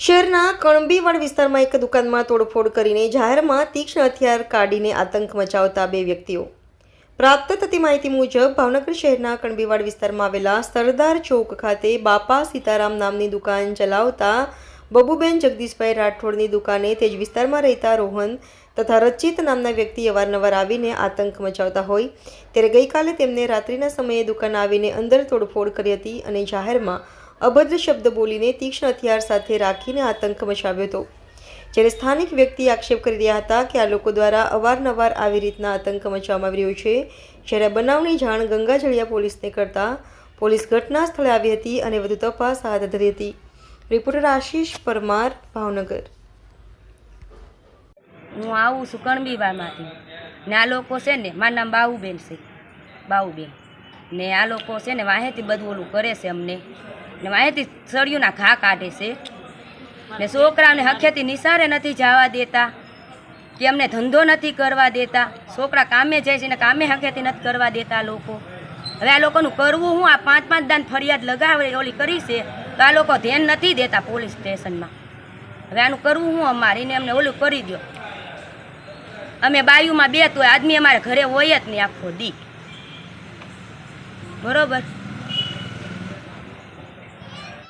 શહેરના કણબીવાડ વિસ્તારમાં એક દુકાનમાં તોડફોડ કરીને જાહેરમાં તીક્ષ્ણ હથિયાર કાઢીને આતંક મચાવતા બે વ્યક્તિઓ. પ્રાપ્ત થતી માહિતી મુજબ ભાવનગર શહેરના કણબીવાડ વિસ્તારમાં આવેલા સરદાર ચોક ખાતે બાપા સીતારામ નામની દુકાન ચલાવતા બબુબેન જગદીશભાઈ રાઠોડની દુકાને તે જ વિસ્તારમાં રહેતા રોહન તથા રચિત નામના વ્યક્તિ અવારનવાર આવીને આતંક મચાવતા હોય ત્યારે ગઈકાલે તેમને રાત્રિના સમયે દુકાન આવીને અંદર તોડફોડ કરી હતી અને જાહેરમાં અભદ્ર શબ્દ બોલીને તીક્ષ્ણ હથિયાર સાથે રાખીને આતંક મચાવ્યો હતો. જ્યારે સ્થાનિક વ્યક્તિ આક્ષેપ કરી રહ્યા હતા કે આ લોકો દ્વારા અવારનવાર આવી રીતના આતંક મચાવવામાં આવી રહ્યો છે. જ્યારે બનાવની જાણ ગંગાજળિયા પોલીસને કરતા પોલીસ ઘટના સ્થળે આવી હતી અને વધુ તપાસ હાથ ધરી હતી. રિપોર્ટર આશીષ પરમાર, ભાવનગર. હું આવું છું કણબીવાડમાંથી ને આ લોકો છે ને, મારું નામ બાઉબેન છે, બાઉબેન ને આ લોકો છે ને વાહેથી બધું ઓલું કરે છે અમને ને વાહેથી સળિયુંના ઘા કાઢે છે ને છોકરાઓને હખેથી નિસારે નથી જવા દેતા કે અમને ધંધો નથી કરવા દેતા. છોકરા કામે જાય છે ને કામે હખેથી નથી કરવા દેતા લોકો. હવે આ લોકોનું કરવું હું? આ 5-5 દાન ફરિયાદ લગાવે ઓલી કરી છે તો આ લોકો ધ્યાન નથી દેતા પોલીસ સ્ટેશનમાં. હવે આનું કરવું હું? અમારે એને અમને ઓલું કરી દો. અમે બાયુમાં બે તો આદમી અમારે ઘરે હોય જ નહીં આખો દી, બરોબર.